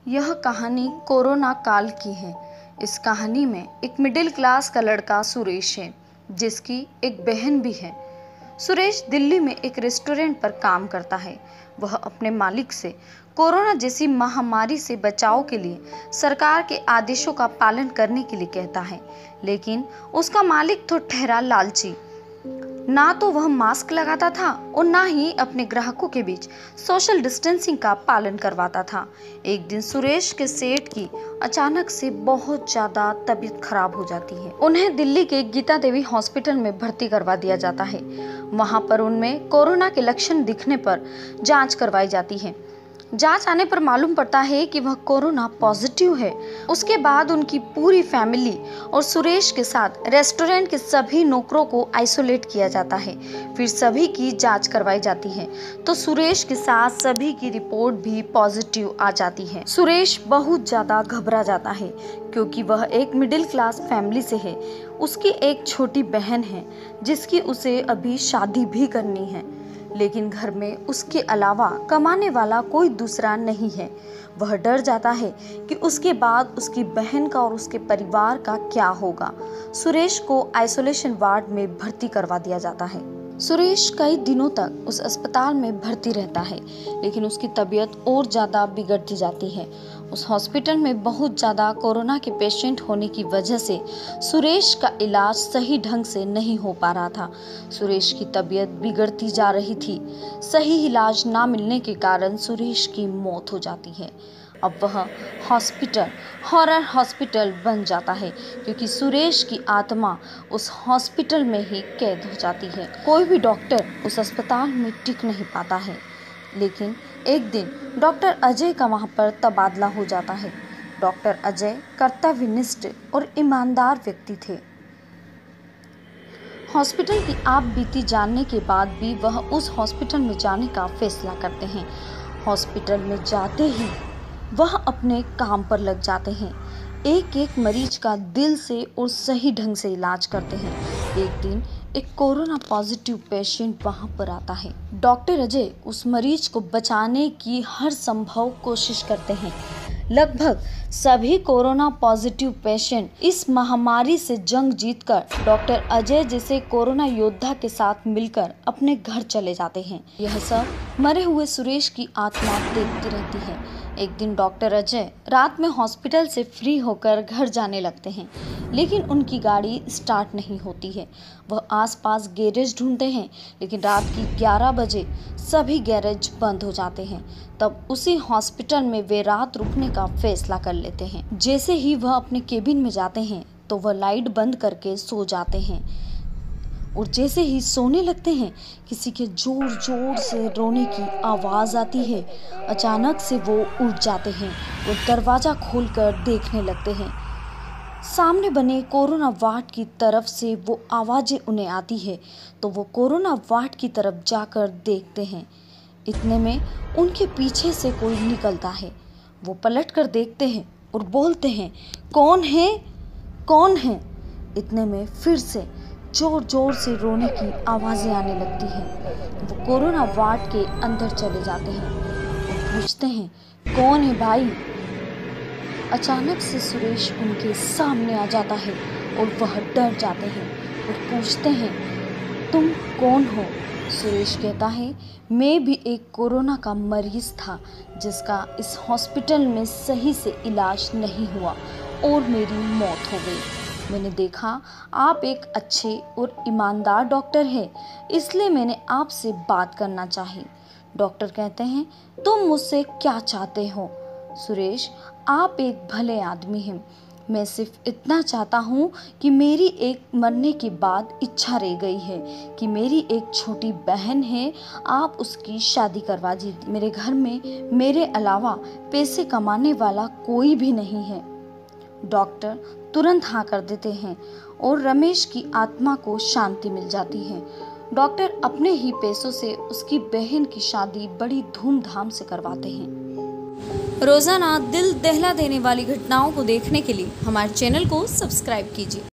यह कहानी कोरोना काल की है। इस कहानी में एक मिडिल क्लास का लड़का सुरेश है, जिसकी एक बहन भी है। सुरेश दिल्ली में एक रेस्टोरेंट पर काम करता है। वह अपने मालिक से कोरोना जैसी महामारी से बचाव के लिए सरकार के आदेशों का पालन करने के लिए कहता है, लेकिन उसका मालिक तो ठहरा लालची। ना तो वह मास्क लगाता था और ना ही अपने ग्राहकों के बीच सोशल डिस्टेंसिंग का पालन करवाता था। एक दिन सुरेश के सेठ की अचानक से बहुत ज्यादा तबीयत खराब हो जाती है। उन्हें दिल्ली के गीता देवी हॉस्पिटल में भर्ती करवा दिया जाता है। वहां पर उनमें कोरोना के लक्षण दिखने पर जांच करवाई जाती है। जांच आने पर मालूम पड़ता है कि वह कोरोना पॉजिटिव है। उसके बाद उनकी पूरी फैमिली और सुरेश के साथ रेस्टोरेंट के सभी नौकरों को आइसोलेट किया जाता है। फिर सभी की जांच करवाई जाती है तो सुरेश के साथ सभी की रिपोर्ट भी पॉजिटिव आ जाती है। सुरेश बहुत ज्यादा घबरा जाता है क्योंकि वह एक मिडिल क्लास फैमिली से है। उसकी एक छोटी बहन है जिसकी उसे अभी शादी भी करनी है, लेकिन घर में उसके अलावा कमाने वाला कोई दूसरा नहीं है। वह डर जाता है कि उसके बाद उसकी बहन का और उसके परिवार का क्या होगा। सुरेश को आइसोलेशन वार्ड में भर्ती करवा दिया जाता है। सुरेश कई दिनों तक उस अस्पताल में भर्ती रहता है, लेकिन उसकी तबीयत और ज़्यादा बिगड़ती जाती है। उस हॉस्पिटल में बहुत ज़्यादा कोरोना के पेशेंट होने की वजह से सुरेश का इलाज सही ढंग से नहीं हो पा रहा था। सुरेश की तबीयत बिगड़ती जा रही थी। सही इलाज ना मिलने के कारण सुरेश की मौत हो जाती है। अब वह हॉस्पिटल हॉरर हॉस्पिटल बन जाता है क्योंकि सुरेश की आत्मा उस हॉस्पिटल में ही कैद हो जाती है। कोई भी डॉक्टर उस अस्पताल में टिक नहीं पाता है, लेकिन एक दिन डॉक्टर अजय का वहाँ पर तबादला हो जाता है। डॉक्टर अजय कर्तव्यनिष्ठ और ईमानदार व्यक्ति थे। हॉस्पिटल की आप बीती जानने के बाद भी वह उस हॉस्पिटल में जाने का फैसला करते हैं। हॉस्पिटल में जाते ही वह अपने काम पर लग जाते हैं। एक एक मरीज का दिल से और सही ढंग से इलाज करते हैं। एक दिन एक कोरोना पॉजिटिव पेशेंट वहां पर आता है। डॉक्टर अजय उस मरीज को बचाने की हर संभव कोशिश करते हैं। लगभग सभी कोरोना पॉजिटिव पेशेंट इस महामारी से जंग जीतकर डॉक्टर अजय जैसे कोरोना योद्धा के साथ मिलकर अपने घर चले जाते हैं। यह सब मरे हुए सुरेश की आत्मा देखती रहती है। एक दिन डॉक्टर अजय रात में हॉस्पिटल से फ्री होकर घर जाने लगते हैं, लेकिन उनकी गाड़ी स्टार्ट नहीं होती है। वह आसपास गैरेज ढूंढते हैं, लेकिन रात की 11 बजे सभी गैरेज बंद हो जाते हैं। तब उसी हॉस्पिटल में वे रात रुकने का फैसला कर लेते हैं। जैसे ही वह अपने केबिन में जाते हैं तो वह लाइट बंद करके सो जाते हैं, और जैसे ही सोने लगते हैं किसी के जोर जोर से रोने की आवाज़ आती है। अचानक से वो उठ जाते हैं और दरवाज़ा खोलकर देखने लगते हैं। सामने बने कोरोना वार्ड की तरफ से वो आवाज़ें उन्हें आती है, तो वो कोरोना वार्ड की तरफ जाकर देखते हैं। इतने में उनके पीछे से कोई निकलता है। वो पलट कर देखते हैं और बोलते हैं, कौन है, कौन है। इतने में फिर से जोर जोर से रोने की आवाज़ें आने लगती हैं। वो कोरोना वार्ड के अंदर चले जाते हैं और पूछते हैं, कौन है भाई। अचानक से सुरेश उनके सामने आ जाता है और वह डर जाते हैं और पूछते हैं, तुम कौन हो। सुरेश कहता है, मैं भी एक कोरोना का मरीज था जिसका इस हॉस्पिटल में सही से इलाज नहीं हुआ और मेरी मौत हो गई। मैंने देखा आप एक अच्छे और ईमानदार डॉक्टर हैं, इसलिए मैंने आपसे बात करना चाही। डॉक्टर कहते हैं, तुम मुझसे क्या चाहते हो। सुरेश, आप एक भले आदमी हैं। मैं सिर्फ इतना चाहता हूँ कि मेरी एक मरने के बाद इच्छा रह गई है कि मेरी एक छोटी बहन है, आप उसकी शादी करवा दीजिए। मेरे घर में मेरे अलावा पैसे कमाने वाला कोई भी नहीं है। डॉक्टर तुरंत हाँ कर देते हैं और रमेश की आत्मा को शांति मिल जाती है। डॉक्टर अपने ही पैसों से उसकी बहन की शादी बड़ी धूमधाम से करवाते हैं। रोजाना दिल दहला देने वाली घटनाओं को देखने के लिए हमारे चैनल को सब्सक्राइब कीजिए।